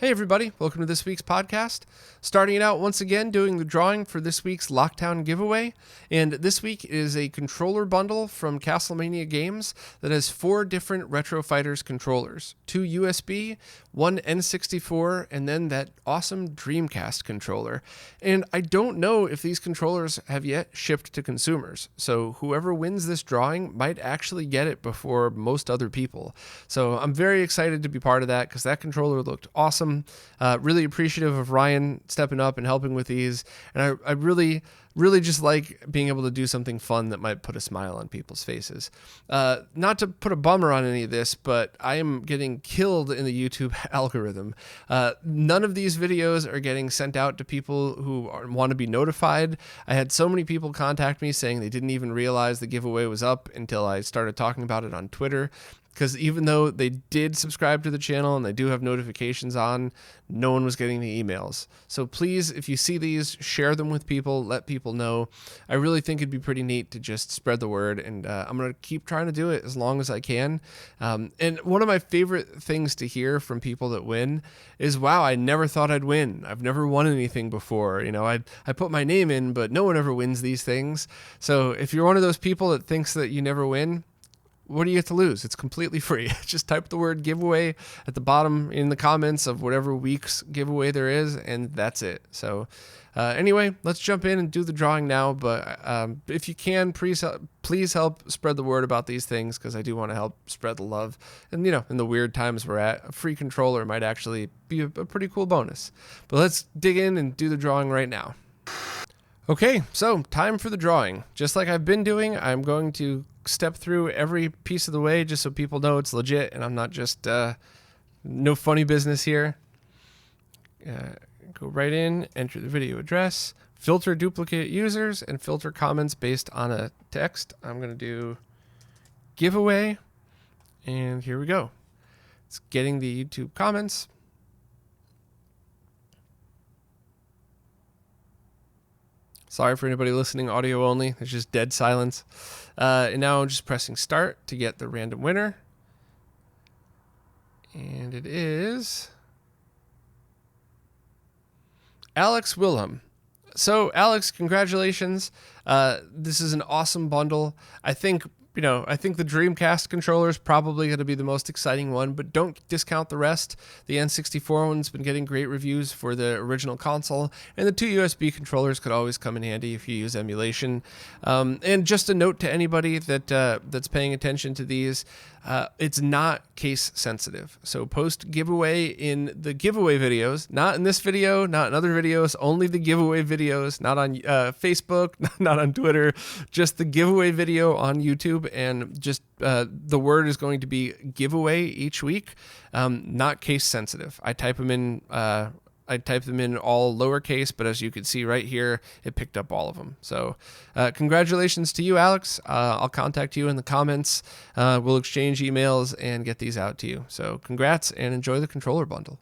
Hey everybody, welcome to this week's podcast. Starting it out once again doing the drawing for this week's Lockdown giveaway. And this week is a controller bundle from Castlemania Games that has 4 different Retro Fighters controllers. 2 USB, 1 N64, and then that awesome Dreamcast controller. And I don't know if these controllers have yet shipped to consumers. So whoever wins this drawing might actually get it before most other people. So I'm very excited to be part of that because that controller looked awesome. Really appreciative of Ryan stepping up and helping with these. And I really just like being able to do something fun that might put a smile on people's faces. Not to put a bummer on any of this, but I am getting killed in the YouTube algorithm. None of these videos are getting sent out to people who want to be notified. I had so many people contact me saying they didn't even realize the giveaway was up until I started talking about it on Twitter. Because even though they did subscribe to the channel and they do have notifications on, no one was getting the emails. So please, if you see these, share them with people, let people know. I really think it'd be pretty neat to just spread the word, and I'm going to keep trying to do it as long as I can. And one of my favorite things to hear from people that win is, wow, I never thought I'd win. I've never won anything before. You know, I put my name in, but no one ever wins these things. So if you're one of those people that thinks that you never win, what do you have to lose? It's completely free. Just type the word giveaway at the bottom in the comments of whatever week's giveaway there is, and that's it. So anyway, let's jump in and do the drawing now. But if you can, please help spread the word about these things, because I do want to help spread the love. And, you know, in the weird times we're at, a free controller might actually be a pretty cool bonus. But let's dig in and do the drawing right now. Okay, so time for the drawing. Just like I've been doing, I'm going to step through every piece of the way just so people know it's legit and I'm not just no funny business here. Go right in, enter the video address, filter duplicate users, and filter comments based on a text. I'm going to do giveaway, and here we go. It's getting the YouTube comments. Sorry for anybody listening audio only. There's just dead silence. And now I'm just pressing start to get the random winner. And it is Alex Wilhelm. So Alex, congratulations. This is an awesome bundle. I think the Dreamcast controller is probably going to be the most exciting one, but don't discount the rest. The N64 one's been getting great reviews for the original console, and the 2 USB controllers could always come in handy if you use emulation. And just a note to anybody that's paying attention to these, it's not case sensitive. So post giveaway in the giveaway videos, not in this video, not in other videos, only the giveaway videos, not on Facebook, not on Twitter, just the giveaway video on YouTube. And just the word is going to be giveaway each week, not case sensitive. I type them in all lowercase, but as you can see right here, it picked up all of them. So congratulations to you, Alex. I'll contact you in the comments. We'll exchange emails and get these out to you. So congrats and enjoy the controller bundle.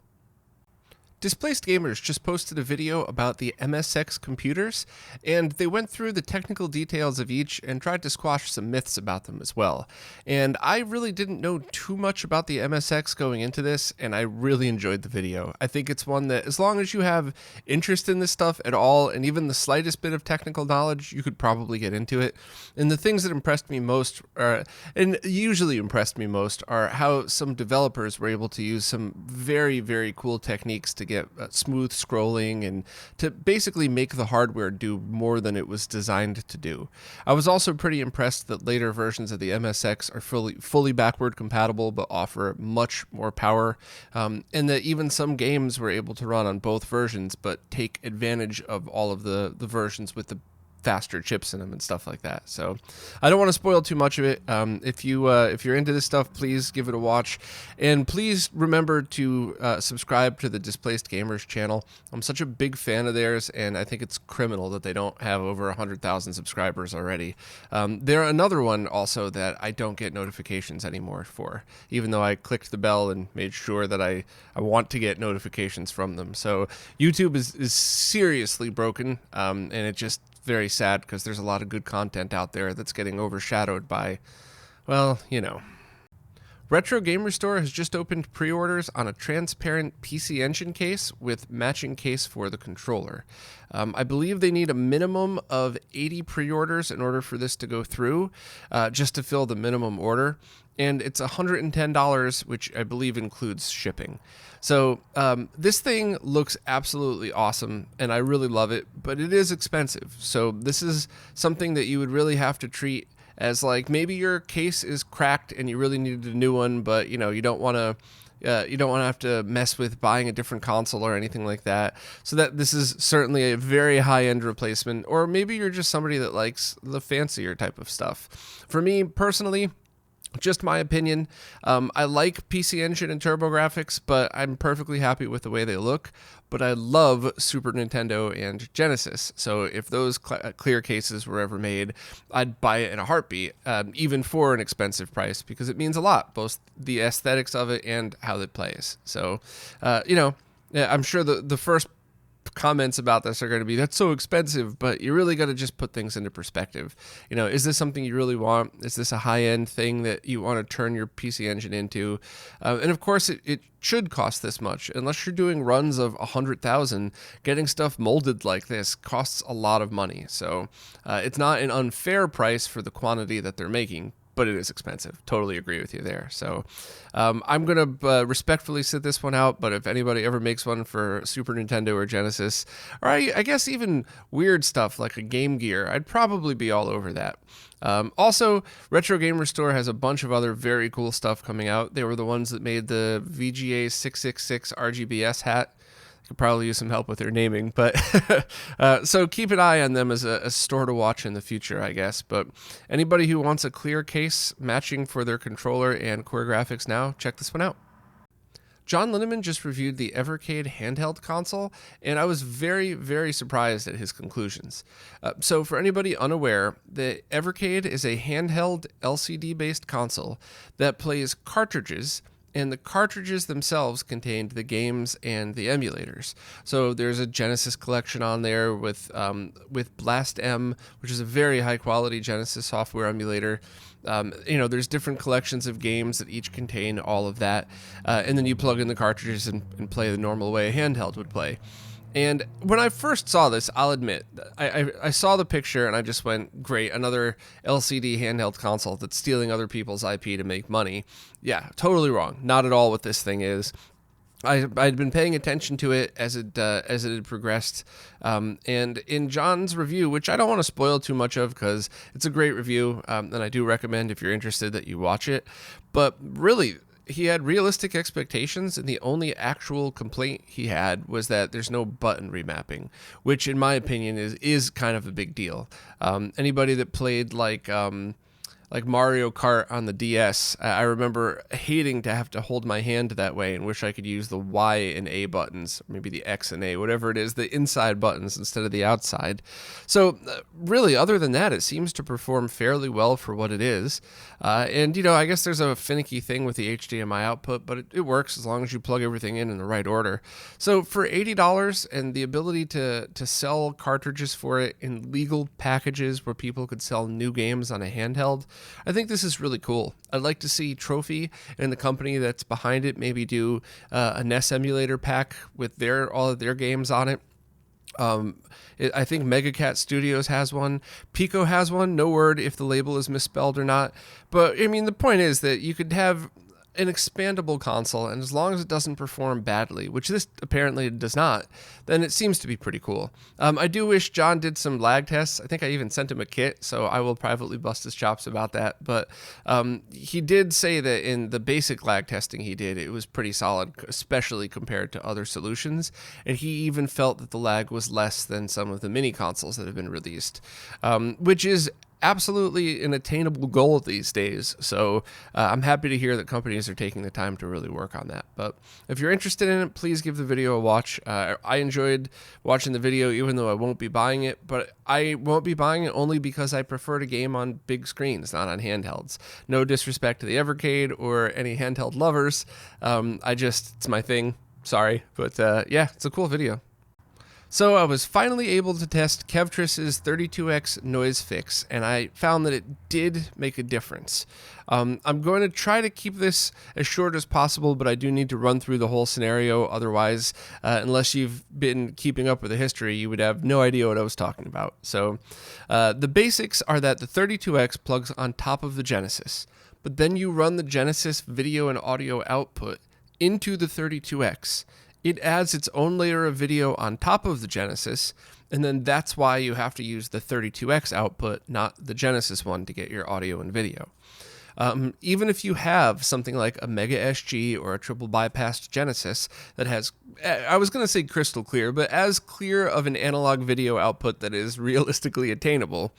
Displaced Gamers just posted a video about the MSX computers, and they went through the technical details of each and tried to squash some myths about them as well. And I really didn't know too much about the MSX going into this, and I really enjoyed the video. I think it's one that, as long as you have interest in this stuff at all, and even the slightest bit of technical knowledge, you could probably get into it. And the things that impressed me most, and usually impressed me most, are how some developers were able to use some very, very cool techniques to get smooth scrolling and to basically make the hardware do more than it was designed to do. I was also pretty impressed that later versions of the MSX are fully backward compatible but offer much more power, and that even some games were able to run on both versions but take advantage of all of the versions with the faster chips in them and stuff like that. So I don't want to spoil too much of it. If you're into this stuff, please give it a watch, and please remember to subscribe to the Displaced Gamers channel. I'm such a big fan of theirs, and I think it's criminal that they don't have over 100,000 subscribers already. They're another one also that I don't get notifications anymore for, even though I clicked the bell and made sure that I want to get notifications from them. So YouTube is seriously broken, and it just very sad because there's a lot of good content out there that's getting overshadowed by, well, you know. Retro Gamer Store has just opened pre-orders on a transparent PC Engine case with matching case for the controller. I believe they need a minimum of 80 pre-orders in order for this to go through, just to fill the minimum order. And it's $110, which I believe includes shipping. So this thing looks absolutely awesome, and I really love it, but it is expensive. So this is something that you would really have to treat as like maybe your case is cracked and you really needed a new one, but you don't want to have to mess with buying a different console or anything like that. So that this is certainly a very high-end replacement, or maybe you're just somebody that likes the fancier type of stuff. For me personally, just my opinion, I like PC Engine and TurboGrafx, but I'm perfectly happy with the way they look. But I love Super Nintendo and Genesis. So if those clear cases were ever made, I'd buy it in a heartbeat, even for an expensive price, because it means a lot, both the aesthetics of it and how it plays. So, I'm sure the first comments about this are going to be, that's so expensive, but you really got to just put things into perspective. Is this something you really want? Is this a high-end thing that you want to turn your PC Engine into? And of course it should cost this much. Unless you're doing runs of 100,000, getting stuff molded like this costs a lot of money. So it's not an unfair price for the quantity that they're making, but it is expensive. Totally agree with you there. So I'm going to respectfully sit this one out, but if anybody ever makes one for Super Nintendo or Genesis, or I guess even weird stuff like a Game Gear, I'd probably be all over that. Also, Retro Gamer Store has a bunch of other very cool stuff coming out. They were the ones that made the VGA 666 RGBS hat. Could probably use some help with their naming, but so keep an eye on them as a store to watch in the future, I guess. But anybody who wants a clear case matching for their controller and core graphics now, check this one out. John Linneman just reviewed the Evercade handheld console, and I was very, very surprised at his conclusions. So for anybody unaware, the Evercade is a handheld LCD-based console that plays cartridges, and the cartridges themselves contained the games and the emulators. So there's a Genesis collection on there with Blast M, which is a very high quality Genesis software emulator. There's different collections of games that each contain all of that. And then you plug in the cartridges and play the normal way a handheld would play. And when I first saw this, I'll admit, I saw the picture and I just went, great, another LCD handheld console that's stealing other people's IP to make money. Yeah, totally wrong. Not at all what this thing is. I'd been paying attention to it as it had progressed, and in John's review, which I don't want to spoil too much of because it's a great review, and I do recommend if you're interested that you watch it. But really, he had realistic expectations, and the only actual complaint he had was that there's no button remapping, which in my opinion is kind of a big deal. Anybody that played like Mario Kart on the DS, I remember hating to have to hold my hand that way and wish I could use the Y and A buttons, maybe the X and A, whatever it is, the inside buttons instead of the outside. So really, other than that, it seems to perform fairly well for what it is. And I guess there's a finicky thing with the HDMI output, but it works as long as you plug everything in the right order. So for $80 and the ability to sell cartridges for it in legal packages where people could sell new games on a handheld, I think this is really cool. I'd like to see Trophy and the company that's behind it maybe do a NES emulator pack with all of their games on it. I think MegaCat Studios has one. Pico has one. No word if the label is misspelled or not. But I mean, the point is that you could have an expandable console, and as long as it doesn't perform badly, which this apparently does not, then it seems to be pretty cool. I do wish John did some lag tests. I think I even sent him a kit, so I will privately bust his chops about that. But he did say that in the basic lag testing he did, it was pretty solid, especially compared to other solutions. And he even felt that the lag was less than some of the mini consoles that have been released, which is absolutely an attainable goal these days. So I'm happy to hear that companies are taking the time to really work on that. But if you're interested in it, please give the video a watch. I enjoyed watching the video, even though I won't be buying it, but I won't be buying it only because I prefer to game on big screens, not on handhelds. No disrespect to the Evercade or any handheld lovers. It's my thing. Sorry. But yeah, it's a cool video. So I was finally able to test Kevtris's 32X noise fix, and I found that it did make a difference. I'm going to try to keep this as short as possible, but I do need to run through the whole scenario. Otherwise, unless you've been keeping up with the history, you would have no idea what I was talking about. So the basics are that the 32X plugs on top of the Genesis, but then you run the Genesis video and audio output into the 32X. It adds its own layer of video on top of the Genesis, and then that's why you have to use the 32X output, not the Genesis one, to get your audio and video. Even if you have something like a Mega SG or a triple bypassed Genesis that has, I was going to say crystal clear, but as clear of an analog video output that is realistically attainable,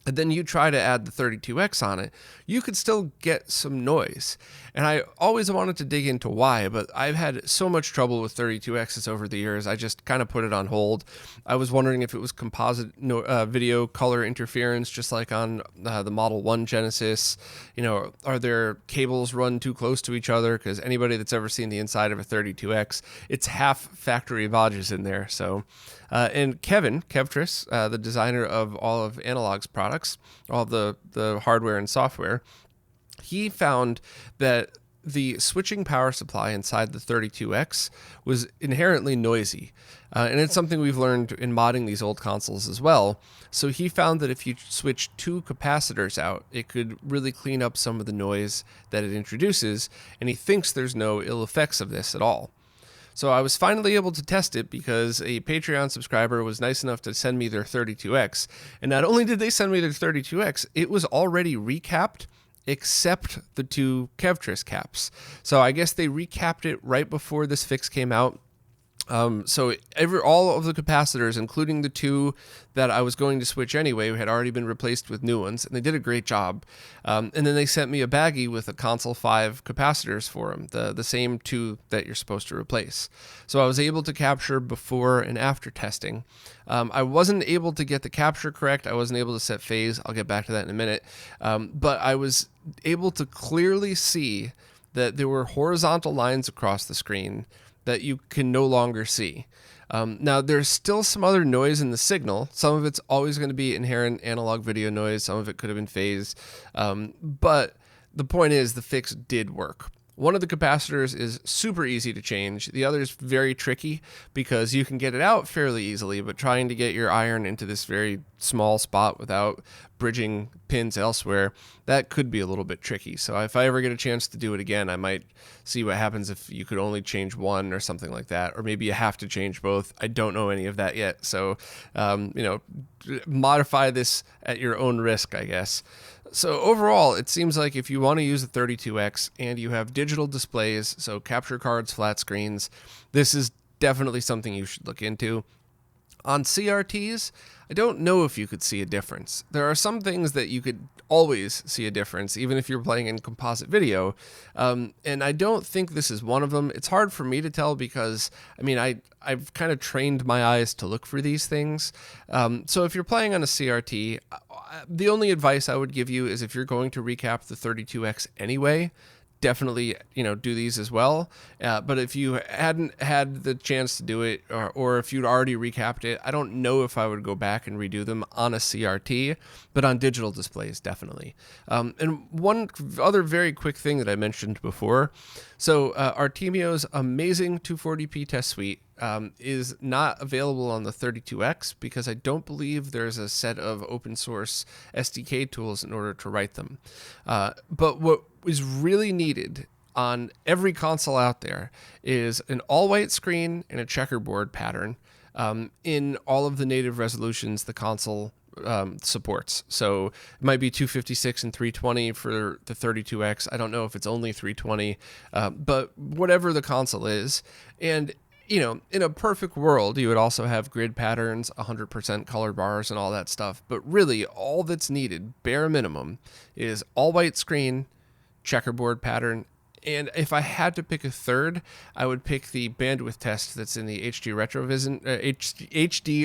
and then you try to add the 32X on it, you could still get some noise. And I always wanted to dig into why, but I've had so much trouble with 32Xs over the years, I just kind of put it on hold. I was wondering if it was composite video color interference, just like on the Model 1 Genesis. You know, are there cables run too close to each other? Because anybody that's ever seen the inside of a 32X, it's half factory Vodges in there. So, and Kevin Kevtris, the designer of all of Analog's products, all of the hardware and software, he found that the switching power supply inside the 32X was inherently noisy. And it's something we've learned in modding these old consoles as well. So he found that if you switch two capacitors out, it could really clean up some of the noise that it introduces. And he thinks there's no ill effects of this at all. So I was finally able to test it because a Patreon subscriber was nice enough to send me their 32X. And not only did they send me their 32X, it was already recapped except the two Kevtris caps. So I guess they recapped it right before this fix came out. So all of the capacitors, including the two that I was going to switch anyway, had already been replaced with new ones, and they did a great job. And then they sent me a baggie with a Console 5 capacitors for them, the same two that you're supposed to replace. So I was able to capture before and after testing. I wasn't able to get the capture correct. I wasn't able to set phase. I'll get back to that in a minute. But I was able to clearly see that there were horizontal lines across the screen that you can no longer see. Now, there's still some other noise in the signal. Some of it's always going to be inherent analog video noise. Some of it could have been phase. But the point is the fix did work. One of the capacitors is super easy to change. The other is very tricky because you can get it out fairly easily, but trying to get your iron into this very small spot without bridging pins elsewhere, that could be a little bit tricky. So if I ever get a chance to do it again, I might see what happens if you could only change one or something like that, or maybe you have to change both. I don't know any of that yet. So, modify this at your own risk, I guess. So overall, it seems like if you want to use the 32X and you have digital displays, so capture cards, flat screens, this is definitely something you should look into. On CRTs, I don't know if you could see a difference. There are some things that you could always see a difference, even if you're playing in composite video. And I don't think this is one of them. It's hard for me to tell because, I've kind of trained my eyes to look for these things. So if you're playing on a CRT, the only advice I would give you is if you're going to recap the 32X anyway, definitely, do these as well. But if you hadn't had the chance to do it, or if you'd already recapped it, I don't know if I would go back and redo them on a CRT, but on digital displays, definitely. And one other very quick thing that I mentioned before. So Artemio's amazing 240p test suite is not available on the 32X because I don't believe there's a set of open source SDK tools in order to write them. But what is really needed on every console out there is an all-white screen and a checkerboard pattern in all of the native resolutions the console supports. So it might be 256 and 320 for the 32X. I don't know if it's only 320, but whatever the console is. And in a perfect world, you would also have grid patterns, 100% color bars, and all that stuff. But really, all that's needed, bare minimum, is all-white screen, checkerboard pattern, and if I had to pick a third, I would pick the bandwidth test that's in the HD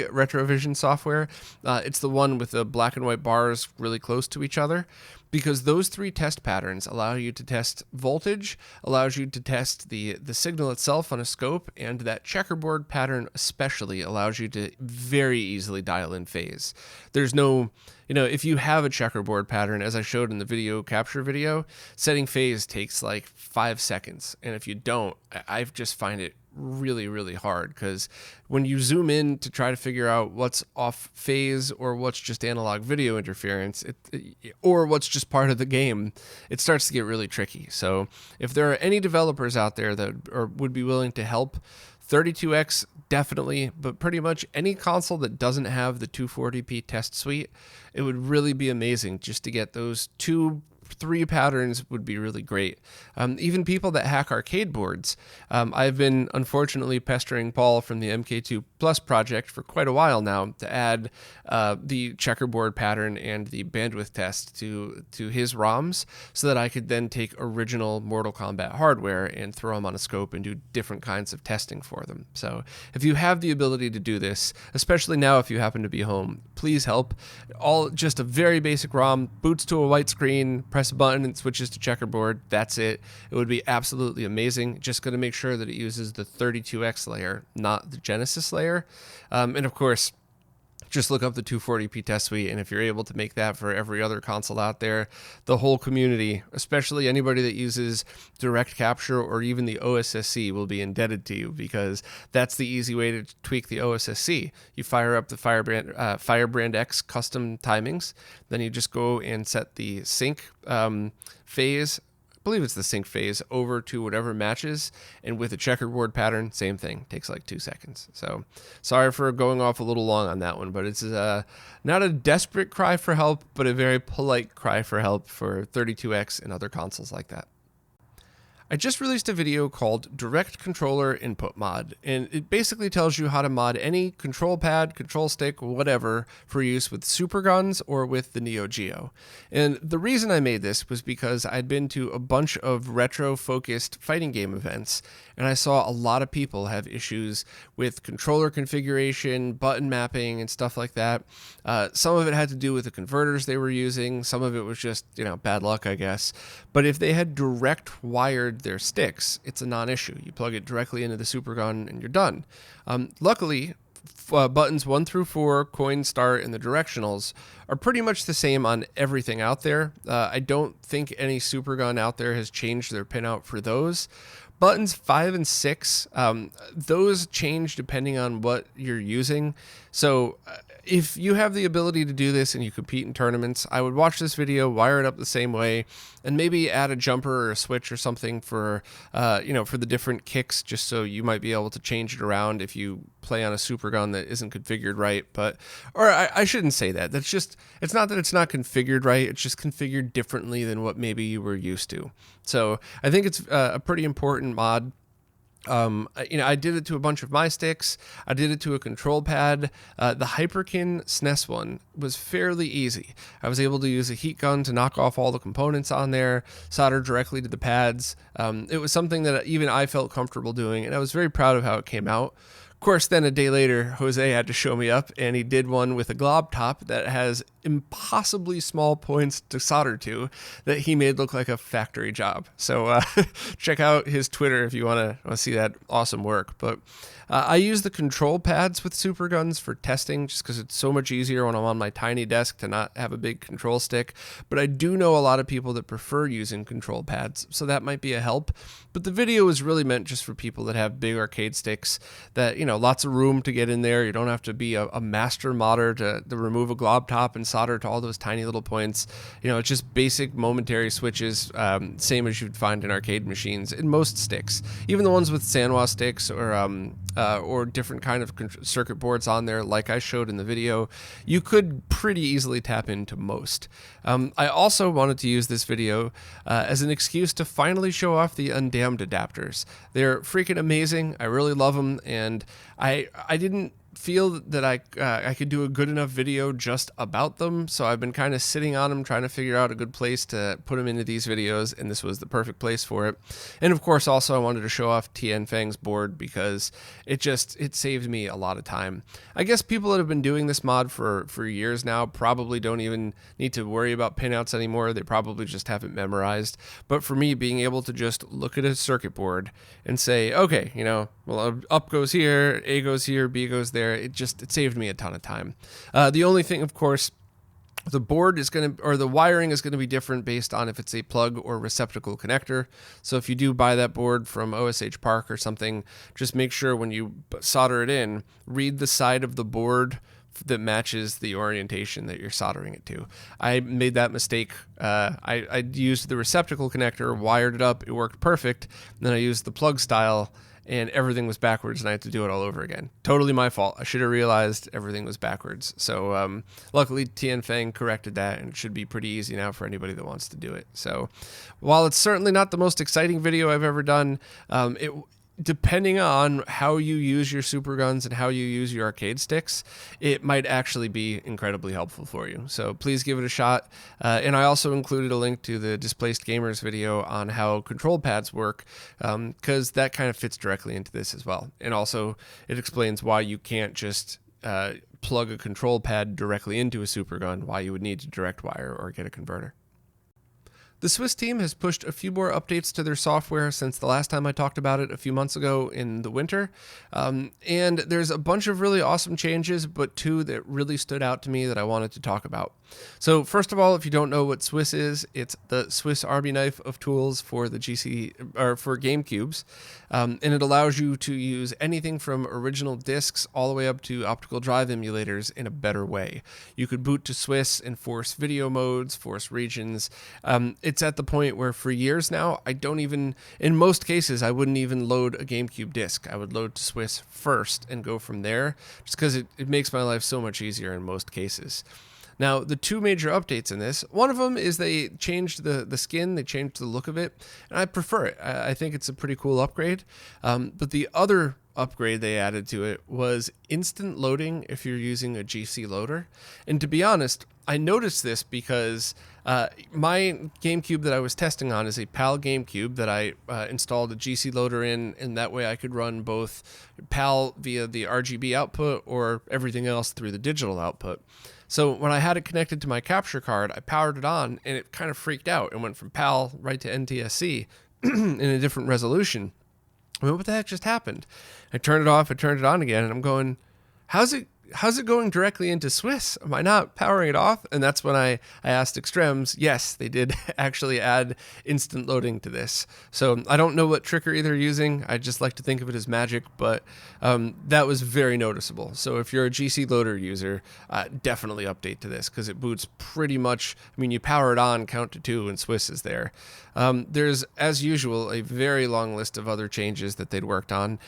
Retrovision software. It's the one with the black and white bars really close to each other. because those three test patterns allow you to test voltage, allows you to test the signal itself on a scope, and that checkerboard pattern especially allows you to very easily dial in phase. There's no, if you have a checkerboard pattern, as I showed in the video capture video, setting phase takes like 5 seconds. And if you don't, I just find it really, really hard, because when you zoom in to try to figure out what's off phase or what's just analog video interference, or what's just part of the game, it starts to get really tricky. So if there are any developers out there that would be willing to help, 32X definitely, but pretty much any console that doesn't have the 240p test suite, it would really be amazing just to get those 2-3 patterns would be really great. Even people that hack arcade boards. I've been unfortunately pestering Paul from the MK2 Plus project for quite a while now to add the checkerboard pattern and the bandwidth test to his ROMs, so that I could then take original Mortal Kombat hardware and throw them on a scope and do different kinds of testing for them. So if you have the ability to do this, especially now if you happen to be home, please help. Just a very basic ROM, boots to a white screen, press a button and switches to checkerboard. That's it. It would be absolutely amazing. Just going to make sure that it uses the 32X layer, not the Genesis layer. And of course, just look up the 240p test suite, and if you're able to make that for every other console out there, the whole community, especially anybody that uses direct capture or even the OSSC, will be indebted to you, because that's the easy way to tweak the OSSC. You fire up the Firebrand X custom timings, then you just go and set the sync phase, I believe it's the sync phase, over to whatever matches, and with a checkerboard pattern, same thing, takes like 2 seconds. So sorry for going off a little long on that one, but it's not a desperate cry for help, but a very polite cry for help for 32X and other consoles like that. I just released a video called Direct Controller Input Mod, and it basically tells you how to mod any control pad, control stick, whatever, for use with Superguns or with the Neo Geo. And the reason I made this was because I'd been to a bunch of retro-focused fighting game events, and I saw a lot of people have issues with controller configuration, button mapping, and stuff like that. Some of it had to do with the converters they were using, some of it was just, bad luck, I guess. But if they had direct wired their sticks, it's a non-issue. You plug it directly into the Supergun and you're done. Luckily, buttons 1 through 4, coin, start, and the directionals are pretty much the same on everything out there. I don't think any Supergun out there has changed their pinout for those. Buttons 5 and 6, those change depending on what you're using. So if you have the ability to do this and you compete in tournaments, I would watch this video, wire it up the same way, and maybe add a jumper or a switch or something for, for the different kicks, just so you might be able to change it around if you play on a Supergun that isn't configured right. I shouldn't say that. It's not that it's not configured right. It's just configured differently than what maybe you were used to. So I think it's a pretty important mod. I did it to a bunch of my sticks. I did it to a control pad. The Hyperkin SNES one was fairly easy. I was able to use a heat gun to knock off all the components on there, solder directly to the pads. It was something that even I felt comfortable doing, and I was very proud of how it came out. Of course, then a day later, Jose had to show me up, and he did one with a glob top that has impossibly small points to solder to that he made look like a factory job. So check out his Twitter if you want to see that awesome work. But I use the control pads with Superguns for testing, just because it's so much easier when I'm on my tiny desk to not have a big control stick. But I do know a lot of people that prefer using control pads, so that might be a help. But the video is really meant just for people that have big arcade sticks that, lots of room to get in there. You don't have to be a master modder to remove a glob top and solder to all those tiny little points. It's just basic momentary switches, same as you'd find in arcade machines in most sticks. Even the ones with Sanwa sticks or different kind of circuit boards on there, like I showed in the video, you could pretty easily tap into most. I also wanted to use this video as an excuse to finally show off the Undammed adapters. They're freaking amazing. I really love them, and I didn't feel that I could do a good enough video just about them, so I've been kind of sitting on them, trying to figure out a good place to put them into these videos, and this was the perfect place for it. And of course, also I wanted to show off Tianfeng's board because it saved me a lot of time. I guess people that have been doing this mod for years now probably don't even need to worry about pinouts anymore. They probably just have it memorized. But for me, being able to just look at a circuit board and say, okay, well, up goes here, A goes here, B goes there. It saved me a ton of time. The only thing, of course, the board is going to, or the wiring is going to be different based on if it's a plug or receptacle connector. So if you do buy that board from OSH Park or something, just make sure when you solder it in, read the side of the board that matches the orientation that you're soldering it to. I made that mistake. I used the receptacle connector, wired it up, it worked perfect. And then I used the plug style, and everything was backwards, and I had to do it all over again. Totally my fault. I should have realized everything was backwards. So luckily, Tianfeng corrected that, and it should be pretty easy now for anybody that wants to do it. So while it's certainly not the most exciting video I've ever done, depending on how you use your super guns and how you use your arcade sticks, it might actually be incredibly helpful for you. So please give it a shot. And I also included a link to the Displaced Gamers video on how control pads work, because that kind of fits directly into this as well. And also it explains why you can't just plug a control pad directly into a super gun, why you would need to direct wire or get a converter. The Swiss team has pushed a few more updates to their software since the last time I talked about it a few months ago in the winter. And there's a bunch of really awesome changes, but two that really stood out to me that I wanted to talk about. So first of all, if you don't know what Swiss is, it's the Swiss Army knife of tools for the for GameCubes. And it allows you to use anything from original discs all the way up to optical drive emulators in a better way. You could boot to Swiss and force video modes, force regions. It's at the point where for years now, in most cases, I wouldn't even load a GameCube disc. I would load to Swiss first and go from there, just because it makes my life so much easier in most cases. Now, the two major updates in this, one of them is they changed the skin, they changed the look of it, and I prefer it. I think it's a pretty cool upgrade. But the other upgrade they added to it was instant loading if you're using a GC loader. And to be honest, I noticed this because my GameCube that I was testing on is a PAL GameCube that I installed a GC loader in, and that way I could run both PAL via the RGB output or everything else through the digital output. So when I had it connected to my capture card, I powered it on, and it kind of freaked out and went from PAL right to NTSC in a different resolution. I mean, what the heck just happened? I turned it off, I turned it on again, and I'm going, how's it going directly into Swiss? Am I not powering it off? And that's when I asked Extrems. Yes, they did actually add instant loading to this. So I don't know what trickery they're using. I just like to think of it as magic, but that was very noticeable. So if you're a GC loader user, definitely update to this because it boots pretty much. I mean, you power it on, count to 2, and Swiss is there. There's, as usual, a very long list of other changes that they'd worked on.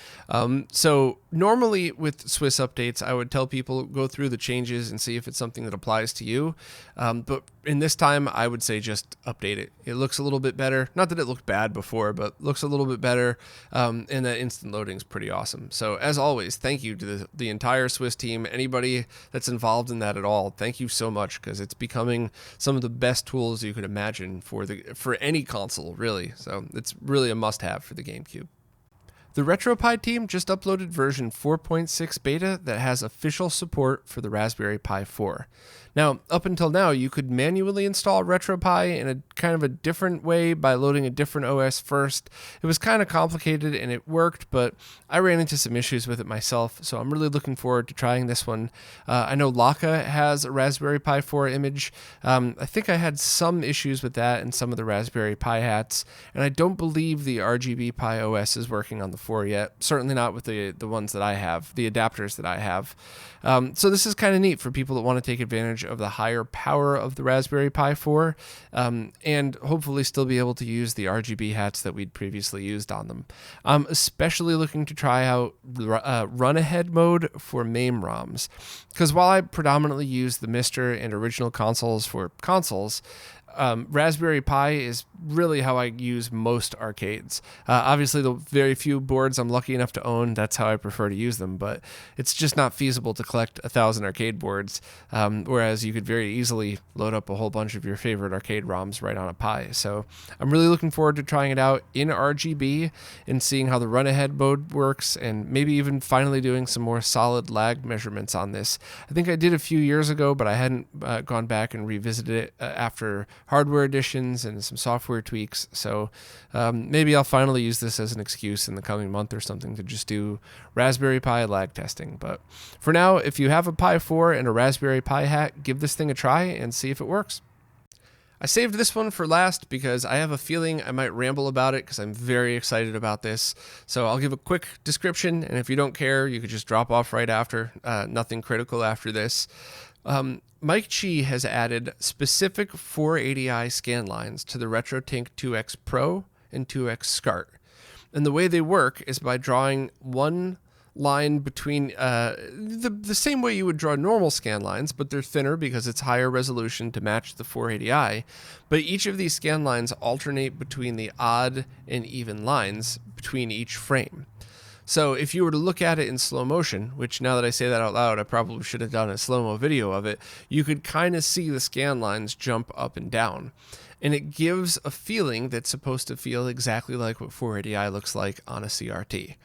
So normally with Swiss updates, I would tell people go through the changes and see if it's something that applies to you. But in this time, I would say just update it. It looks a little bit better. Not that it looked bad before, but looks a little bit better. And that instant loading is pretty awesome. So as always, thank you to the entire Swiss team. Anybody that's involved in that at all, thank you so much because it's becoming some of the best tools you could imagine for any console, really. So it's really a must-have for the GameCube. The RetroPie team just uploaded version 4.6 beta that has official support for the Raspberry Pi 4. Now, up until now, you could manually install RetroPie in a kind of a different way by loading a different OS first. It was kind of complicated and it worked, but I ran into some issues with it myself, so I'm really looking forward to trying this one. I know Laka has a Raspberry Pi 4 image. I think I had some issues with that and some of the Raspberry Pi hats, and I don't believe the RGB Pi OS is working on the 4 yet. Certainly not with the ones that I have, the adapters that I have. So this is kind of neat for people that want to take advantage of the higher power of the Raspberry Pi 4 and hopefully still be able to use the RGB hats that we'd previously used on them. I'm especially looking to try out run-ahead mode for MAME ROMs because while I predominantly use the MiSTer and original consoles for consoles, Raspberry Pi is really how I use most arcades. Obviously, the very few boards I'm lucky enough to own, that's how I prefer to use them, but it's just not feasible to collect 1,000 arcade boards, whereas you could very easily load up a whole bunch of your favorite arcade ROMs right on a Pi. So I'm really looking forward to trying it out in RGB and seeing how the run-ahead mode works, and maybe even finally doing some more solid lag measurements on this. I think I did a few years ago, but I hadn't gone back and revisited it after hardware additions and some software tweaks. So maybe I'll finally use this as an excuse in the coming month or something to just do Raspberry Pi lag testing. But for now, if you have a Pi 4 and a Raspberry Pi hat, give this thing a try and see if it works. I saved this one for last because I have a feeling I might ramble about it because I'm very excited about this. So I'll give a quick description, and if you don't care, you could just drop off right after. Nothing critical after this. Mike Chi has added specific 480i scan lines to the RetroTink 2X Pro and 2X SCART. And the way they work is by drawing one line between the same way you would draw normal scan lines, but they're thinner because it's higher resolution to match the 480i. But each of these scan lines alternate between the odd and even lines between each frame. So if you were to look at it in slow motion, which now that I say that out loud, I probably should have done a slow-mo video of it, you could kind of see the scan lines jump up and down. And it gives a feeling that's supposed to feel exactly like what 480i looks like on a CRT.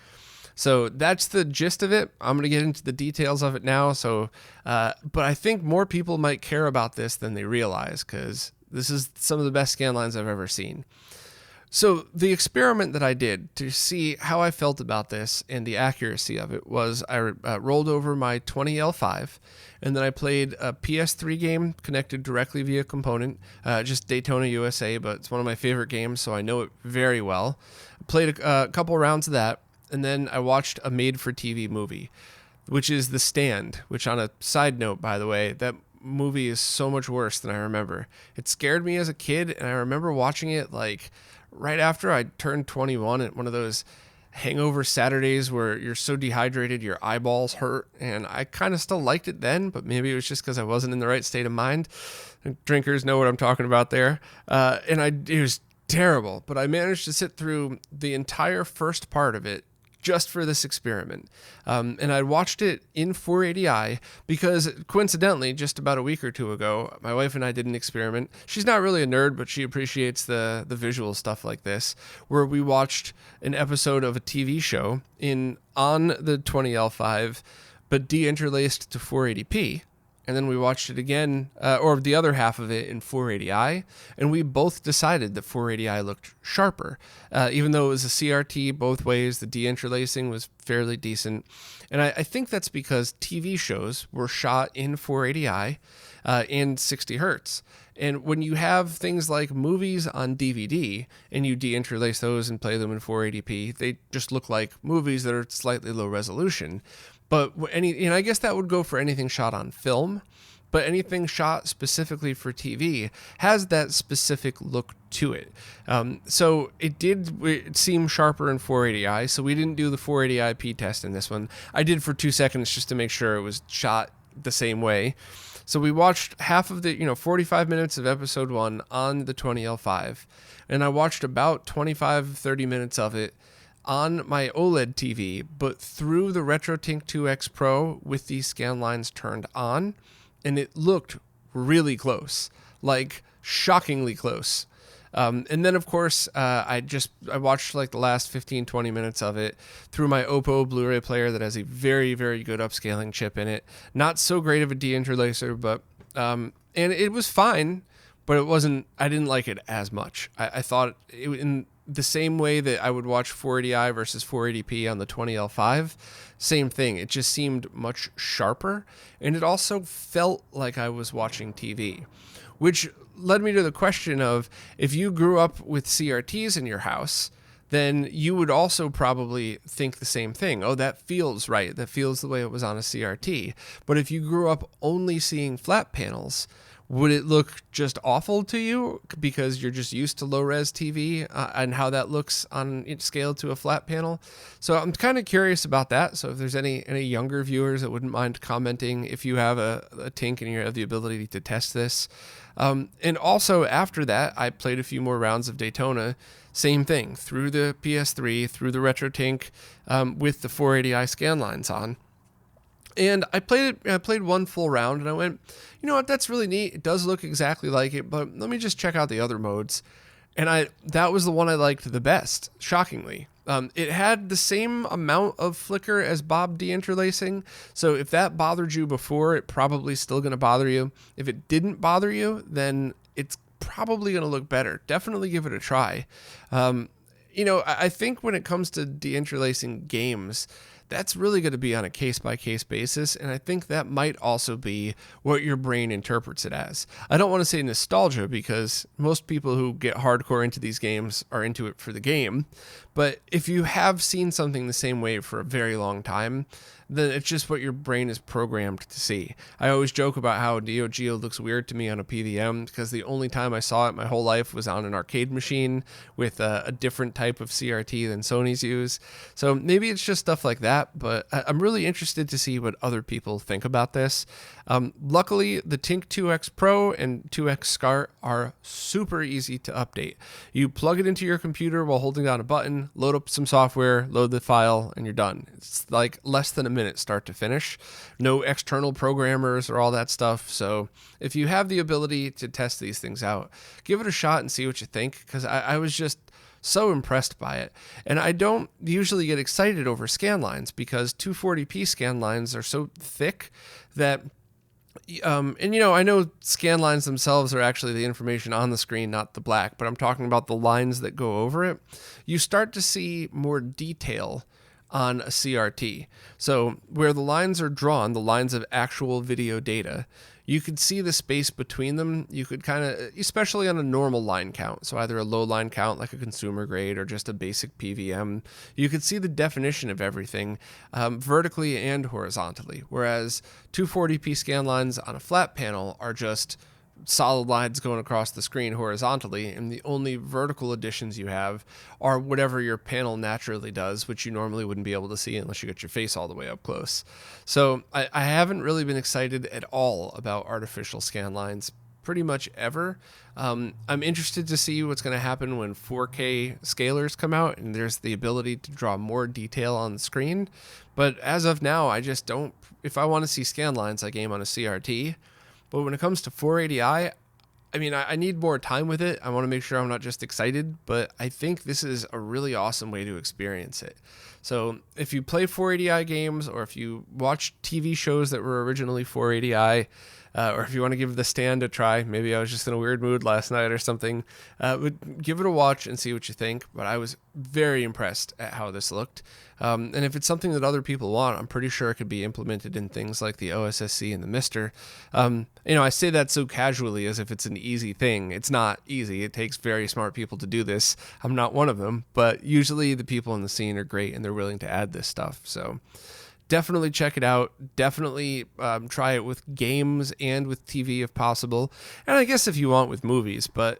So that's the gist of it. I'm going to get into the details of it now. But I think more people might care about this than they realize, because this is some of the best scan lines I've ever seen. So the experiment that I did to see how I felt about this and the accuracy of it was I rolled over my 20L5, and then I played a PS3 game connected directly via component, just Daytona USA, but it's one of my favorite games, so I know it very well. I played a couple rounds of that, and then I watched a made-for-TV movie, which is The Stand, which, on a side note, by the way, that movie is so much worse than I remember. It scared me as a kid, and I remember watching it like right after I turned 21 at one of those hangover Saturdays where you're so dehydrated your eyeballs hurt, and I kind of still liked it then, but maybe it was just because I wasn't in the right state of mind. Drinkers know what I'm talking about there. It was terrible, but I managed to sit through the entire first part of it just for this experiment. And I watched it in 480i because, coincidentally, just about a week or two ago, my wife and I did an experiment. She's not really a nerd, but she appreciates the visual stuff like this, where we watched an episode of a TV show on the 20L5, but deinterlaced to 480p. And then we watched it again, or the other half of it in 480i, and we both decided that 480i looked sharper. Even though it was a CRT both ways, the deinterlacing was fairly decent. And I think that's because TV shows were shot in 480i and 60 hertz. And when you have things like movies on DVD and you deinterlace those and play them in 480p, they just look like movies that are slightly low resolution. But I guess that would go for anything shot on film, but anything shot specifically for TV has that specific look to it. So it seemed sharper in 480i, so we didn't do the 480i test in this one. I did for 2 seconds just to make sure it was shot the same way. So we watched half of the 45 minutes of episode 1 on the 20L5, and I watched about 25-30 minutes of it on my OLED TV, but through the RetroTink 2X Pro with these scan lines turned on, and it looked really close, like shockingly close. And then, of course, I watched like the last 15-20 minutes of it through my Oppo Blu-ray player that has a very, very good upscaling chip in it. Not so great of a deinterlacer, but and it was fine, but I didn't like it as much. I thought it in the same way that I would watch 480i versus 480p on the 20L5, same thing. It just seemed much sharper, and it also felt like I was watching TV, which led me to the question of, if you grew up with CRTs in your house, then you would also probably think the same thing. Oh, that feels right. That feels the way it was on a CRT. But if you grew up only seeing flat panels, would it look just awful to you because you're just used to low res TV and how that looks on scale to a flat panel? So I'm kind of curious about that. So if there's any younger viewers that wouldn't mind commenting, if you have a Tink and you have the ability to test this. And also after that, I played a few more rounds of Daytona. Same thing, through the PS3, through the RetroTink, with the 480i scan lines on. And I played one full round and I went, you know what, that's really neat. It does look exactly like it, but let me just check out the other modes. And that was the one I liked the best, shockingly. It had the same amount of flicker as Bob deinterlacing. So if that bothered you before, it probably still going to bother you. If it didn't bother you, then it's probably going to look better. Definitely give it a try. I think when it comes to deinterlacing games, that's really going to be on a case-by-case basis, and I think that might also be what your brain interprets it as. I don't want to say nostalgia, because most people who get hardcore into these games are into it for the game, but if you have seen something the same way for a very long time, then it's just what your brain is programmed to see. I always joke about how Neo Geo looks weird to me on a PVM because the only time I saw it my whole life was on an arcade machine with a different type of CRT than Sony's use. So maybe it's just stuff like that, but I'm really interested to see what other people think about this. Luckily, the Tink 2X Pro and 2X SCART are super easy to update. You plug it into your computer while holding down a button, load up some software, load the file, and you're done. It's like less than a minute start to finish. No external programmers or all that stuff. So if you have the ability to test these things out, give it a shot and see what you think, because I was just so impressed by it. And I don't usually get excited over scan lines because 240p scan lines are so thick that I know scan lines themselves are actually the information on the screen, not the black, but I'm talking about the lines that go over it. You start to see more detail on a CRT. So where the lines are drawn, the lines of actual video data, you could see the space between them. You could kind of, especially on a normal line count, so either a low line count like a consumer grade or just a basic PVM, you could see the definition of everything vertically and horizontally, whereas 240p scan lines on a flat panel are just solid lines going across the screen horizontally, and the only vertical additions you have are whatever your panel naturally does, which you normally wouldn't be able to see unless you get your face all the way up close. So I haven't really been excited at all about artificial scan lines pretty much ever. I'm interested to see what's going to happen when 4K scalers come out and there's the ability to draw more detail on the screen. But as of now, I just don't, if I want to see scan lines, I game on a CRT. But when it comes to 480i, I need more time with it. I want to make sure I'm not just excited, but I think this is a really awesome way to experience it. So if you play 480i games, or if you watch TV shows that were originally 480i, or if you want to give The Stand a try, maybe I was just in a weird mood last night or something, but give it a watch and see what you think. But I was very impressed at how this looked. And if it's something that other people want, I'm pretty sure it could be implemented in things like the OSSC and the Mister. I say that so casually as if it's an easy thing. It's not easy. It takes very smart people to do this. I'm not one of them, but usually the people in the scene are great and they're willing to add this stuff. So definitely check it out. Definitely try it with games and with TV if possible. And I guess if you want with movies, but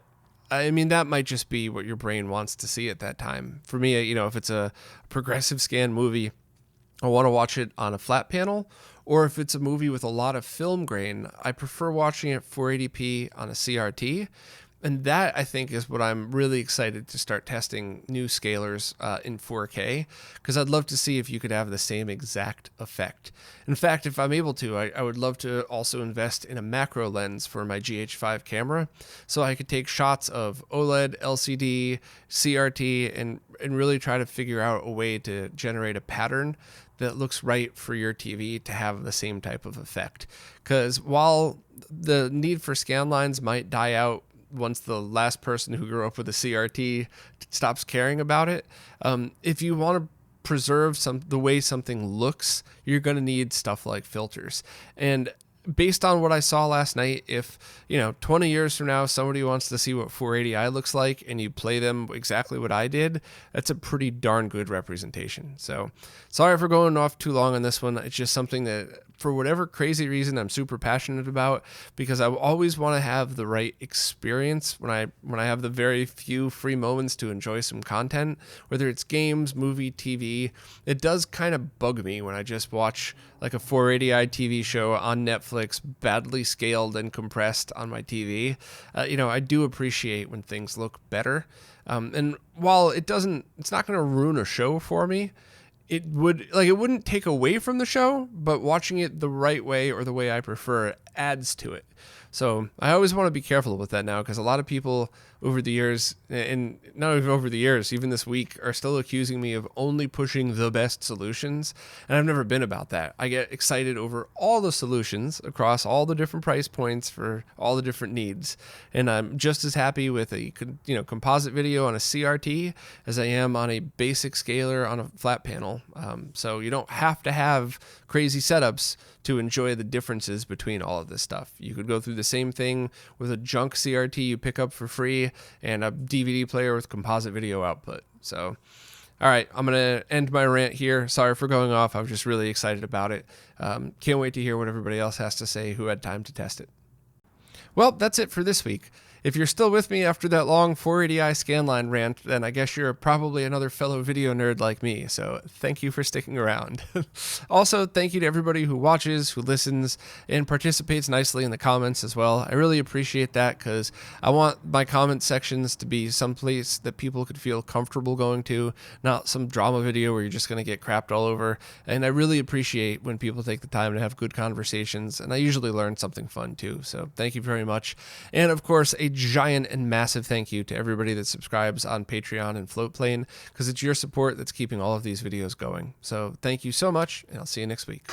that might just be what your brain wants to see at that time. For me, if it's a progressive scan movie, I want to watch it on a flat panel, or if it's a movie with a lot of film grain, I prefer watching it 480p on a CRT. And that, I think, is what I'm really excited to start testing new scalers in 4K, because I'd love to see if you could have the same exact effect. In fact, if I'm able to, I would love to also invest in a macro lens for my GH5 camera, so I could take shots of OLED, LCD, CRT, and really try to figure out a way to generate a pattern that looks right for your TV to have the same type of effect. Because while the need for scan lines might die out once the last person who grew up with a CRT stops caring about it, if you want to preserve the way something looks, you're going to need stuff like filters. And based on what I saw last night, if 20 years from now somebody wants to see what 480i looks like and you play them exactly what I did, that's a pretty darn good representation. So sorry for going off too long on this one. It's just something that for whatever crazy reason I'm super passionate about, because I always want to have the right experience when I have the very few free moments to enjoy some content, whether it's games, movie, TV. It does kind of bug me when I just watch like a 480i TV show on Netflix, badly scaled and compressed on my TV. I do appreciate when things look better. And while it's not going to ruin a show for me, it wouldn't take away from the show, but watching it the right way or the way I prefer adds to it. So I always want to be careful with that now, because a lot of people over the years, and not even over the years, even this week, are still accusing me of only pushing the best solutions. And I've never been about that. I get excited over all the solutions across all the different price points for all the different needs. And I'm just as happy with a composite video on a CRT as I am on a basic scaler on a flat panel. So you don't have to have crazy setups to enjoy the differences between all of this stuff. You could go through the same thing with a junk CRT you pick up for free and a DVD player with composite video output. So, all right, I'm going to end my rant here. Sorry for going off. I was just really excited about it. Can't wait to hear what everybody else has to say who had time to test it. Well, that's it for this week. If you're still with me after that long 480i scanline rant, then I guess you're probably another fellow video nerd like me, so thank you for sticking around. Also, thank you to everybody who watches, who listens, and participates nicely in the comments as well. I really appreciate that, because I want my comment sections to be someplace that people could feel comfortable going to, not some drama video where you're just going to get crapped all over. And I really appreciate when people take the time to have good conversations, and I usually learn something fun too, so thank you very much. And of course, a giant and massive thank you to everybody that subscribes on Patreon and Floatplane, because it's your support that's keeping all of these videos going. So thank you so much, and I'll see you next week.